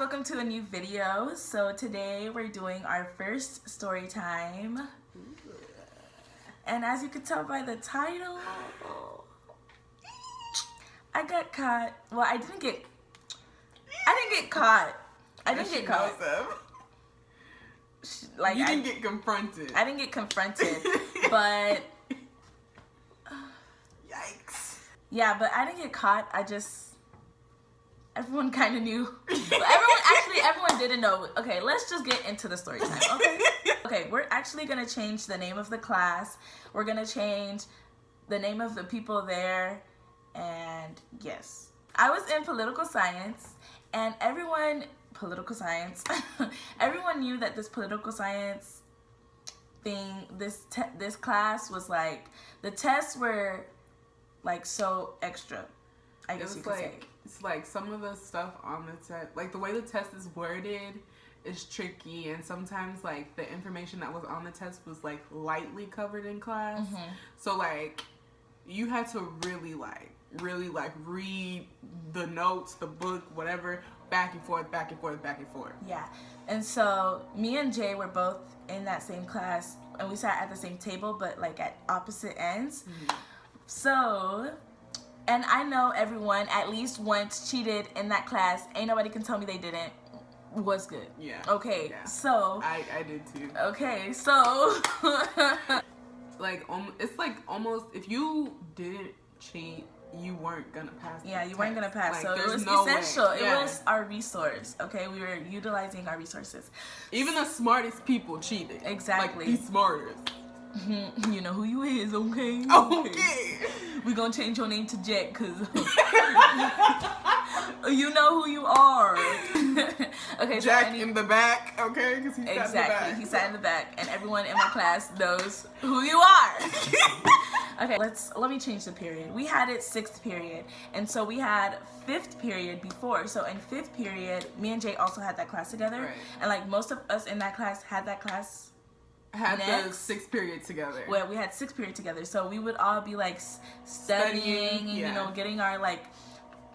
welcome to a new video. So today we're doing our first story time. And as you can tell by the title, I got caught. Well, I didn't get caught. I didn't get caught. Like you didn't get confronted. I didn't get confronted, but yikes. Yeah, but I didn't get caught. Everyone kind of knew. Everyone didn't know. Okay, let's just get into the story time. Okay, we're actually gonna change the name of the class. We're gonna change the name of the people there, and yes, I was in political science, and everyone knew that this political science thing, this class was like, the tests were like so extra, I guess you could say. It's like some of the stuff on the test, like the way the test is worded is tricky, and sometimes like the information that was on the test was like lightly covered in class. So like you had to really read the notes, the book, whatever, back and forth. Yeah. And so me and Jay were both in that same class, and we sat at the same table but like at opposite ends. So, and I know everyone at least once cheated in that class. Ain't nobody can tell me they didn't. Was good. Yeah. Okay. Yeah. So I did too. Okay. So like it's like almost if you didn't cheat, you weren't gonna pass. Yeah, you weren't gonna pass. Like, so it was no essential. Way. It Yeah. was our resource. Okay, we were utilizing our resources. Even the smartest people cheated. Exactly. Like the smartest. You know who you is, okay? Okay. We gonna change your name to Jack, cause you know who you are. Okay, Jack so in the back, okay? Because he sat in the back. He sat in the back, and everyone in my class knows who you are. Okay, let me change the period. We had it 6th period, and so we had 5th period before. So in 5th period, me and Jay also had that class together, right. And like most of us in that class had that class. Had the 6th period together. Well, we had 6th period together, so we would all be like studying and yeah. You know, getting our like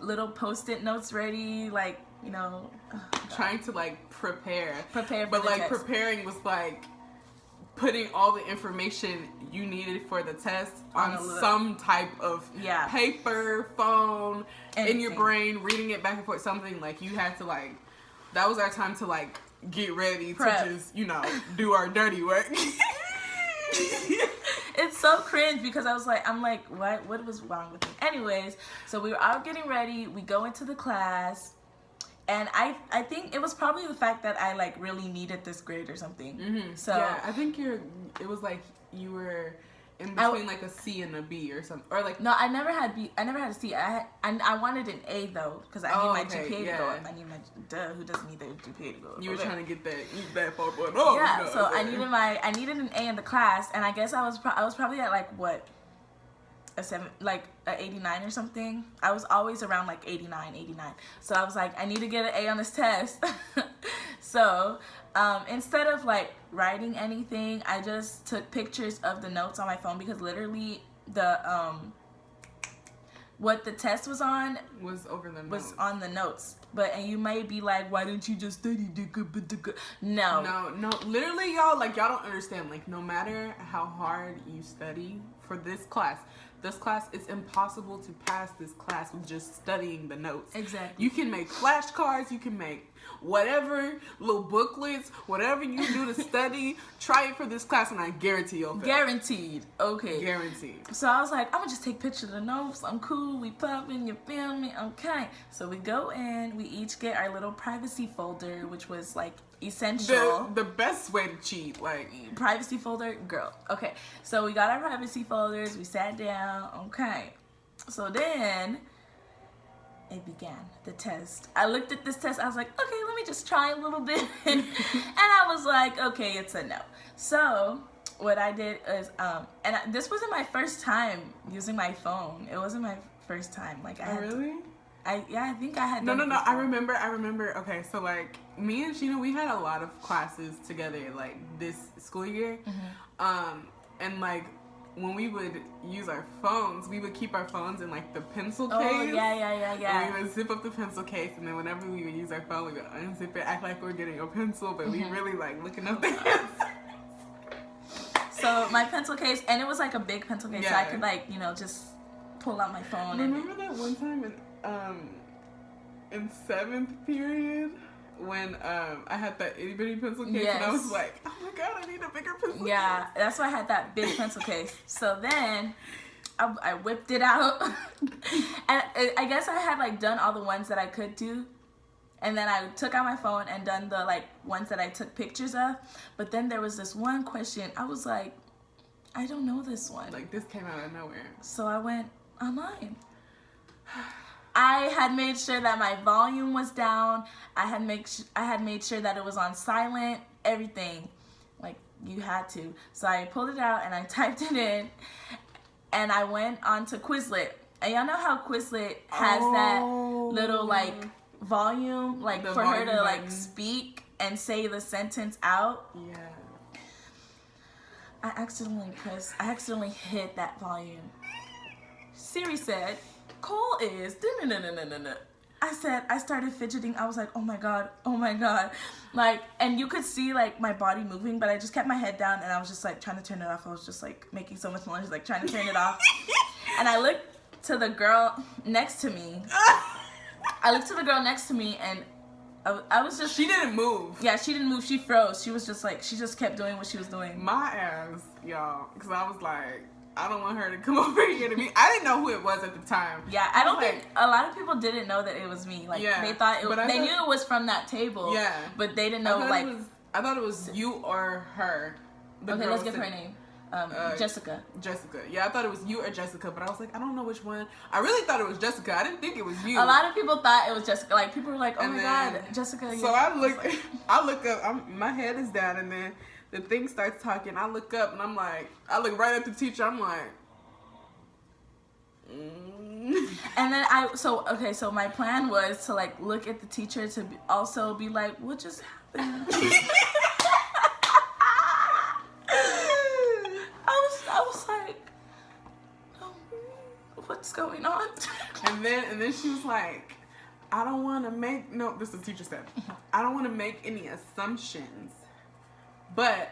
little post-it notes ready, like, you know, trying to like prepare for but the like test. Preparing was like putting all the information you needed for the test on some type of paper, phone, anything. In your brain, reading it back and forth, something like you had to like, that was our time to like get ready to just, you know, do our dirty work. It's so cringe because I'm like, what was wrong with me? Anyways, so we were all getting ready. We go into the class, and I think it was probably the fact that I like really needed this grade or something. So yeah, I think it was like you were in between like a C and a B or something, or like no, I never had B. I never had a C. I wanted an A though because I need my GPA to go up. I need my who doesn't need their GPA to go up? You were trying to get that 4.0. Yeah, you know, so I needed an A in the class, and I guess I was probably at like what, a 7, like a 89 or something. I was always around like 89. So I was like, I need to get an A on this test. So instead of like writing anything, I just took pictures of the notes on my phone because literally the what the test was on was on the notes. And you may be like, why didn't you just study? No, literally, y'all don't understand. Like, no matter how hard you study for this class, it's impossible to pass this class with just studying the notes. Exactly. You can make flashcards, you can make whatever, little booklets, whatever you do to study, try it for this class, and I guarantee you'll fail. Guaranteed. Okay. Guaranteed. So I was like, I'm gonna just take pictures of the notes. I'm cool. We popping. You feel me? Okay. So we go in. We each get our little privacy folder, which was like essential. The best way to cheat, like privacy folder, girl. Okay. So we got our privacy folders. We sat down. Okay. So then it began, the test. I looked at this test. I was like, okay, let me just try a little bit. And I was like, okay, it's a no. So what I did is, this wasn't my first time using my phone. It wasn't my first time. Like I had really? I think I had. No. I remember. Okay, so like me and Shina, we had a lot of classes together, like this school year, and like when we would use our phones, we would keep our phones in like the pencil case. Oh, yeah. And we would zip up the pencil case, and then whenever we would use our phone, we would unzip it, act like we were getting a pencil, but we really like looking up the answer. So my pencil case, and it was like a big pencil case, so I could like, you know, just pull out my phone. Remember that one time in 7th period when I had that itty bitty pencil case, and I was like, oh my god, I need a bigger pencil case. That's why I had that big pencil case. So then I whipped it out, and I guess I had like done all the ones that I could do. And then I took out my phone and done the like ones that I took pictures of. But then there was this one question. I was like, I don't know this one. Like this came out of nowhere. So I went online. I had made sure that my volume was down. I had made sure that it was on silent. Everything, like you had to. So I pulled it out and I typed it in, and I went on to Quizlet. And y'all know how Quizlet has that little like volume, like for her to like speak and say the sentence out. Yeah. I accidentally hit that volume. Siri said, Cole is I started fidgeting. I was like, oh my god. Like, and you could see like my body moving, but I just kept my head down and I was just like trying to turn it off. I was just like making so much noise, like trying to turn it off. And I looked to the girl next to me. And I was just... She didn't move. Yeah, she didn't move. She froze. She was just like... She just kept doing what she was doing. My ass, y'all. Because I was like, I don't want her to come over here to me. I didn't know who it was at the time. Yeah, I don't think... A lot of people didn't know that it was me. Like, they thought it was... They knew it was from that table. Yeah. But they didn't know, like... I thought it was you or her. Okay, let's give her a name. Jessica. Yeah, I thought it was you or Jessica, but I was like, I don't know which one. I really thought it was Jessica. I didn't think it was you. A lot of people thought it was Jessica. Like, people were like, oh my god, Jessica. So I look up, my head is down, and then the thing starts talking. I look up, and I'm like, I look right at the teacher. I'm like, And then so my plan was to like look at the teacher to also be like, what just happened? I was like, oh, what's going on? And then she was like, I don't want to make, no, this is the teacher said, I don't want to make any assumptions, but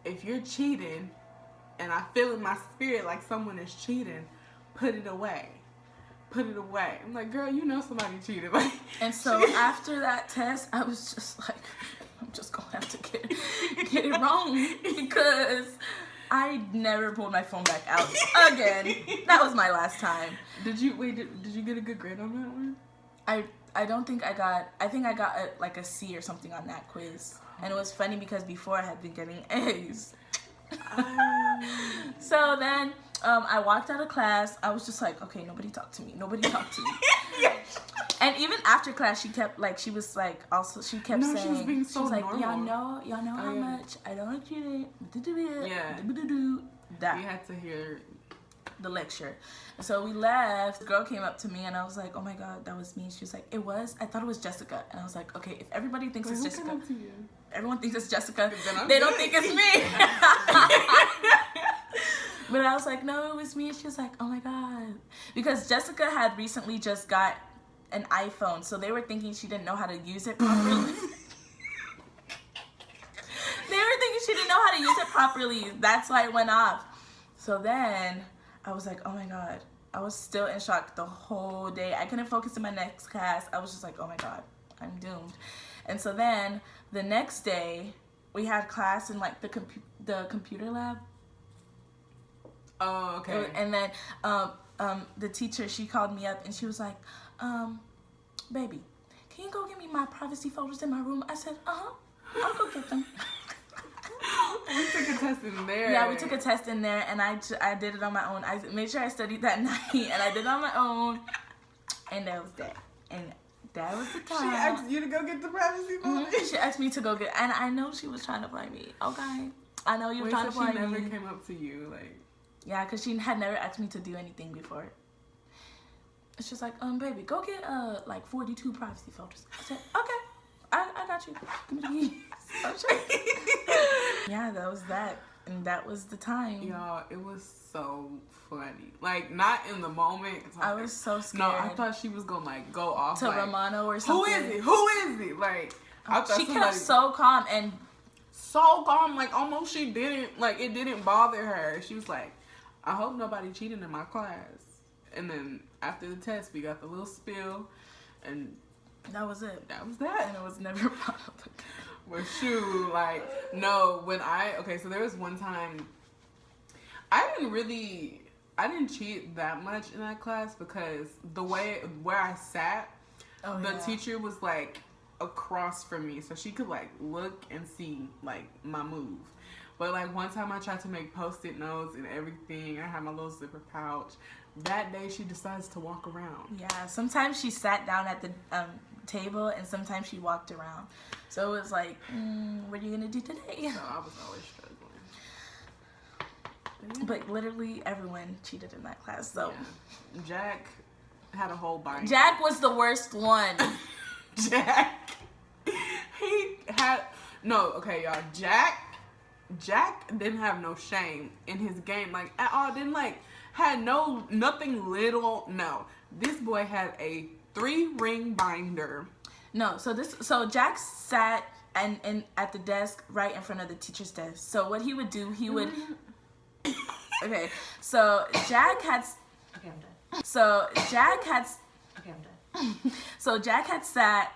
if you're cheating and I feel in my spirit like someone is cheating, put it away. I'm like, girl, you know somebody cheated. Like, and so after that test, I was just like, I'm just gonna have to get it wrong, because I never pulled my phone back out again. That was my last time. Did you get a good grade on that one? I don't think I got, I think I got like a C or something on that quiz. And it was funny because before I had been getting A's. So then I walked out of class. I was just like, okay, nobody talk to me. And even after class, she kept like, she was like, also, she kept saying, she was being so like, normal. y'all know how much I don't cheat it. Yeah. That. We had to hear the lecture. So we left. The girl came up to me and I was like, oh my god, that was me. She was like, it was? I thought it was Jessica. And I was like, okay, if everybody thinks it's Jessica, everyone thinks it's Jessica, they don't think it's me. But I was like, no, it was me. And she was like, oh my god. Because Jessica had recently just got an iPhone, so they were thinking she didn't know how to use it properly. That's why it went off. So then I was like, oh my god. I was still in shock the whole day. I couldn't focus in my next class. I was just like, oh my god, I'm doomed. And so then the next day we had class in like the computer lab. Oh, okay. And then the teacher, she called me up and she was like, baby, can you go get me my privacy folders in my room? I said, I'll go get them. We took a test in there. Yeah, we took a test in there, and I did it on my own. I made sure I studied that night, and I did it on my own, and that was that. And that was the time. She asked you to go get the privacy folders? Mm-hmm. She asked me to go get, and I know she was trying to play me. Okay, I know you were trying to play me. She never came up to you, like... Yeah, because she had never asked me to do anything before. It's just like, baby, go get, like 42 privacy folders. I said, okay, I got you. Give me the keys. Yeah, that was that. And that was the time. Y'all, it was so funny. Like, not in the moment. I was so scared. No, I thought she was gonna like go off to like, Romano or something. Who is it? Who is it? Like, I thought she kept so calm and so calm, like almost she didn't, like it didn't bother her. She was like, I hope nobody cheated in my class. And then after the test, we got the little spill, and that was it. That was that. And it was never brought up again. Well, shoot, like, no, so there was one time, I didn't cheat that much in that class because where I sat, the teacher was like across from me, so she could like look and see like my move. But like one time I tried to make Post-it notes and everything. I had my little zipper pouch. That day she decides to walk around. Yeah, sometimes she sat down at the table and sometimes she walked around. So it was like, what are you gonna do today? So I was always struggling. But literally everyone cheated in that class. So yeah. Jack had a whole binder. Jack was the worst one. Jack, he had okay, y'all. Jack didn't have no shame in his game, like at all. Didn't like had nothing little. No, this boy had a 3-ring binder. No, so Jack sat and at the desk right in front of the teacher's desk. So what he would do, he would. Okay, so Jack had. Okay, I'm done. So Jack had. Okay, I'm done. So Jack had sat.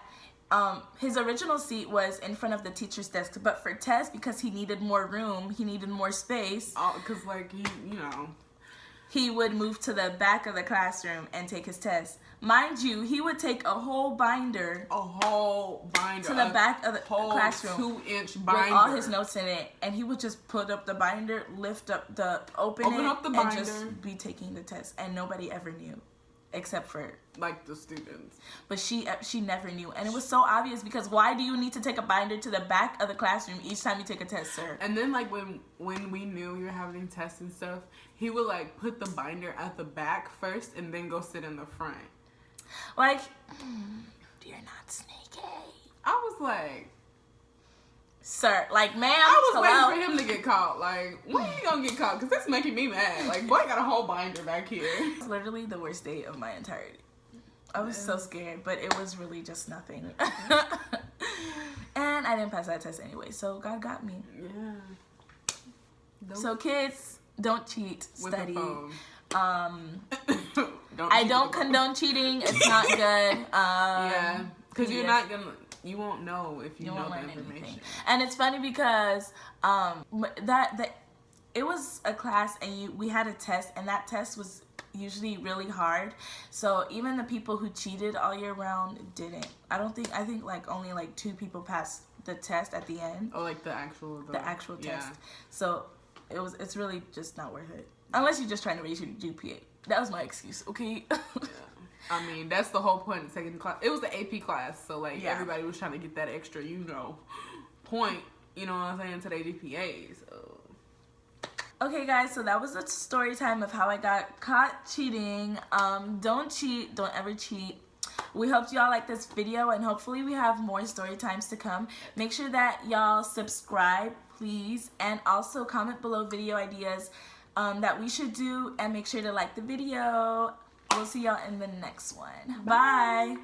His original seat was in front of the teacher's desk, but for Tess, because he needed more room, he needed more space. Oh, because like he would move to the back of the classroom and take his test. Mind you, he would take a whole binder to the back of the classroom 2-inch binder with all his notes in it, and he would just put up the binder, lift up open up the binder, and just be taking the test, and nobody ever knew, except for like the students. But she never knew, and it was so obvious because why do you need to take a binder to the back of the classroom each time you take a test, sir? And then like when we knew we were having tests and stuff, he would like put the binder at the back first and then go sit in the front. Like, you're not sneaky. I was like, sir, like, ma'am, I was waiting for him to get caught. Like, when are you gonna get caught? Because that's making me mad. Like, boy, got a whole binder back here. It's literally the worst day of my entirety. I was so scared, but it was really just nothing. And I didn't pass that test anyway, so God got me. Yeah. So kids, don't cheat. With study. I don't condone cheating. It's not good. Yeah, because you won't know if you know the information. Anything. And it's funny because it was a class and we had a test, and that test was usually really hard. So even the people who cheated all year round didn't. I think like only like 2 people passed the test at the end. Oh, like the actual test. Yeah. So it's really just not worth it. Unless you're just trying to raise your GPA. That was my excuse, okay? Yeah. I mean, that's the whole point of taking the class. It was the AP class, so like everybody was trying to get that extra, point, you know what I'm saying, to their GPA. So. Okay, guys, so that was the story time of how I got caught cheating. Don't cheat. Don't ever cheat. We hope y'all like this video, and hopefully we have more story times to come. Make sure that y'all subscribe, please, and also comment below video ideas that we should do, and make sure to like the video. We'll see y'all in the next one. Bye.